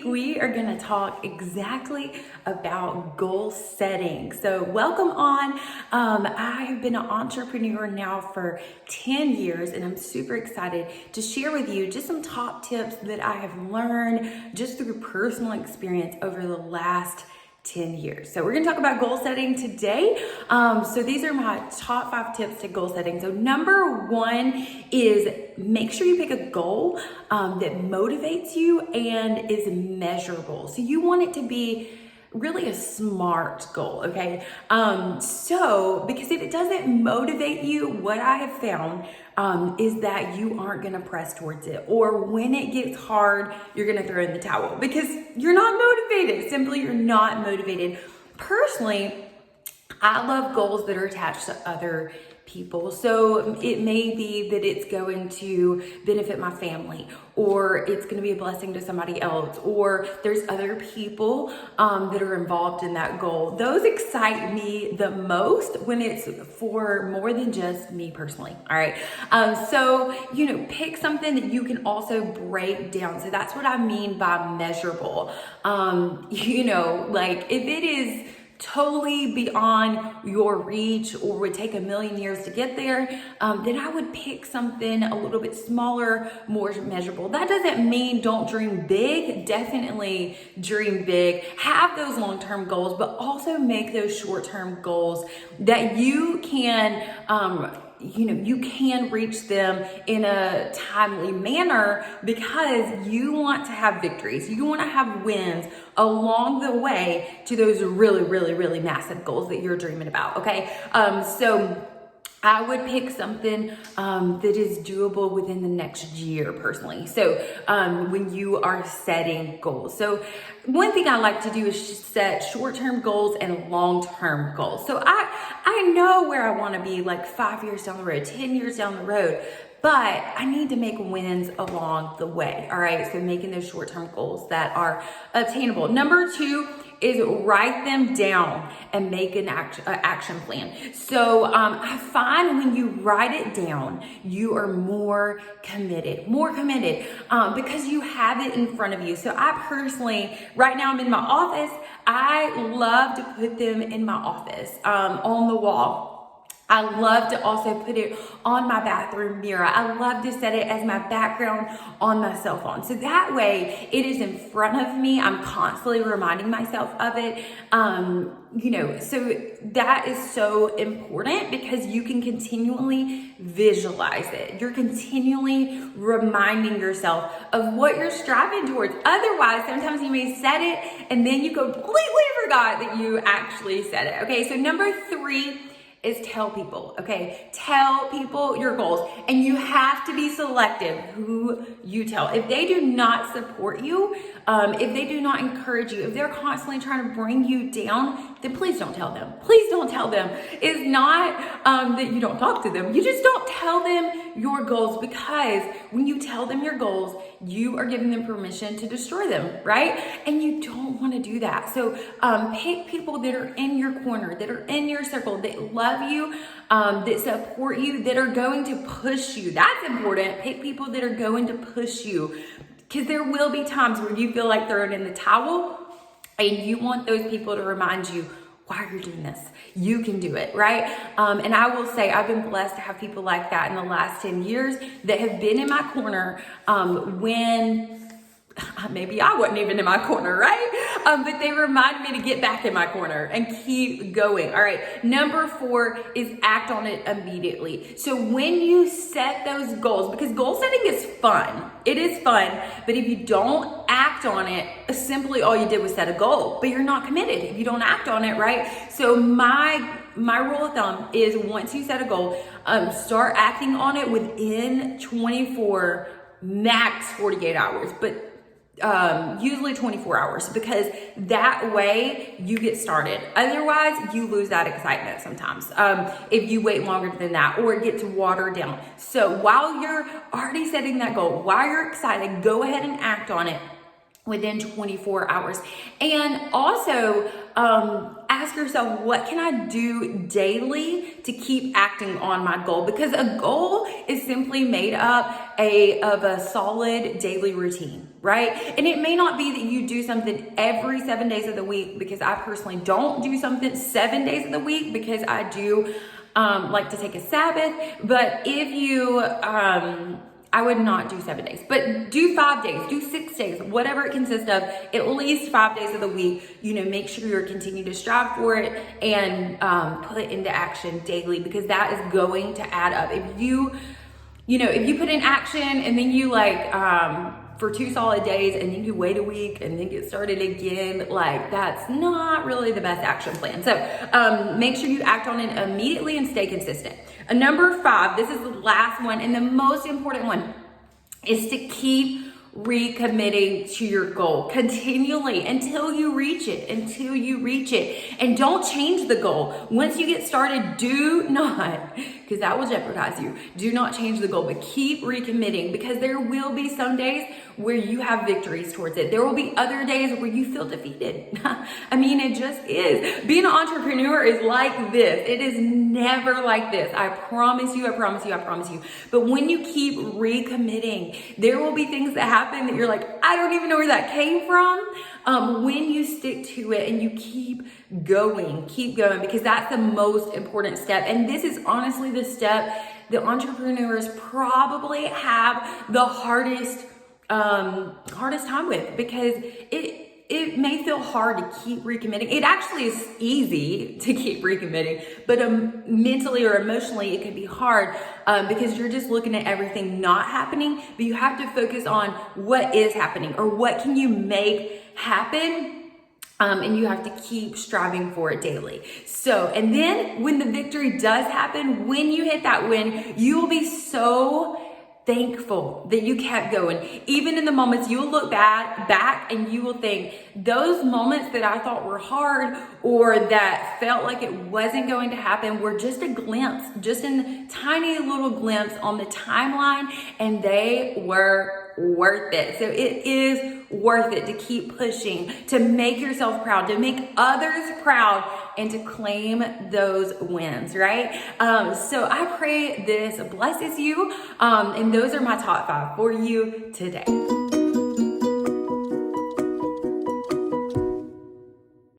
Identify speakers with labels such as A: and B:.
A: week we are going to talk exactly about goal setting. So welcome on. I have been an entrepreneur now for 10 years and I'm super excited to share with you just some top tips that I have learned just through personal experience over the last 10 years. So we're going to talk about goal setting today. So these are my top 5 tips to goal setting. So number 1 is make sure you pick a goal that motivates you and is measurable. So you want it to be really a SMART goal, okay? So because if it doesn't motivate you, what I have found is that you aren't gonna press towards it, or when it gets hard, you're gonna throw in the towel because you're not motivated. Simply, you're not motivated. Personally, I love goals that are attached to other people. So it may be that it's going to benefit my family, or it's going to be a blessing to somebody else, or there's other people that are involved in that goal. Those excite me the most when it's for more than just me personally. All right. So, pick something that you can also break down. So that's what I mean by measurable. Like if it is totally beyond your reach or would take 1,000,000 years to get there, then I would pick something a little bit smaller, more measurable. That doesn't mean don't dream big. Definitely dream big. Have those long-term goals, but also make those short-term goals that you can you can reach them in a timely manner because you want to have victories. You want to have wins along the way to those really, really, really massive goals that you're dreaming about, okay? So I would pick something that is doable within the next year personally. So when you are setting goals. So one thing I like to do is set short-term goals and long-term goals. So I know where I want to be like 5 years down the road, 10 years down the road, but I need to make wins along the way. All right. So making those short-term goals that are obtainable. Number 2 is write them down and make an action plan. So I find when you write it down, you are more committed because you have it in front of you. So I personally, right now I'm in my office. I love to put them in my office on the wall. I love to also put it on my bathroom mirror. I love to set it as my background on my cell phone. So that way it is in front of me. I'm constantly reminding myself of it. So that is so important because you can continually visualize it. You're continually reminding yourself of what you're striving towards. Otherwise, sometimes you may set it and then you completely forgot that you actually said it. Okay, so number 3 is tell people, okay? Tell people your goals, and you have to be selective who you tell. If they do not support you, if they do not encourage you, if they're constantly trying to bring you down, then please don't tell them. Please don't tell them. It's not that you don't talk to them. You just don't tell them your goals, because when you tell them your goals, you are giving them permission to destroy them, right? And you don't want to do that. So pick people that are in your corner, that are in your circle, that love you, that support you, that are going to push you. That's important. Pick people that are going to push you, because there will be times where you feel like throwing in the towel, and you want those people to remind you why you're doing this. You can do it, right? And I will say I've been blessed to have people like that in the last 10 years that have been in my corner when maybe I wasn't even in my corner, right? But they remind me to get back in my corner and keep going. All right. Number 4 is act on it immediately. So when you set those goals, because goal setting is fun. It is fun. But if you don't act on it, simply all you did was set a goal, but you're not committed if you don't act on it, right? So my rule of thumb is once you set a goal, start acting on it within 24, max 48 hours. But usually 24 hours, because that way you get started. Otherwise, you lose that excitement sometimes if you wait longer than that, or it gets watered down. So while you're already setting that goal, while you're excited, go ahead and act on it within 24 hours. And also, ask yourself, what can I do daily to keep acting on my goal? Because a goal is simply made up of a solid daily routine, right? And it may not be that you do something every 7 days of the week, because I personally don't do something 7 days of the week because I do like to take a Sabbath. But if you, I would not do 7 days, but do 5 days, do 6 days, whatever it consists of, at least 5 days of the week. You know, make sure you're continuing to strive for it and put it into action daily, because that is going to add up. If you put in action and then you for 2 solid days and then you wait a week and then get started again, like that's not really the best action plan. So make sure you act on it immediately and stay consistent. Number 5, this is the last one and the most important one, is to keep recommitting to your goal continually until you reach it, and don't change the goal. Once you get started, do not, because that will jeopardize you. Do not change the goal, but keep recommitting, because there will be some days where you have victories towards it. There will be other days where you feel defeated. I mean, it just is. Being an entrepreneur is like this. It is never like this. I promise you. But when you keep recommitting, there will be things that happen that you're like, I don't even know where that came from. When you stick to it and you keep going, because that's the most important step. And this is honestly the step that entrepreneurs probably have the hardest time with, because it may feel hard to keep recommitting. It actually is easy to keep recommitting, but mentally or emotionally, it can be hard because you're just looking at everything not happening, but you have to focus on what is happening or what can you make happen. And you have to keep striving for it daily. So, and then when the victory does happen, when you hit that win, you will be so thankful that you kept going. Even in the moments, you'll look back and you will think, those moments that I thought were hard or that felt like it wasn't going to happen were just a glimpse, just a tiny little glimpse on the timeline, and they were worth it. So it is worth it to keep pushing, to make yourself proud, to make others proud, and to claim those wins, right? So I pray this blesses you. And those are my top 5 for you today.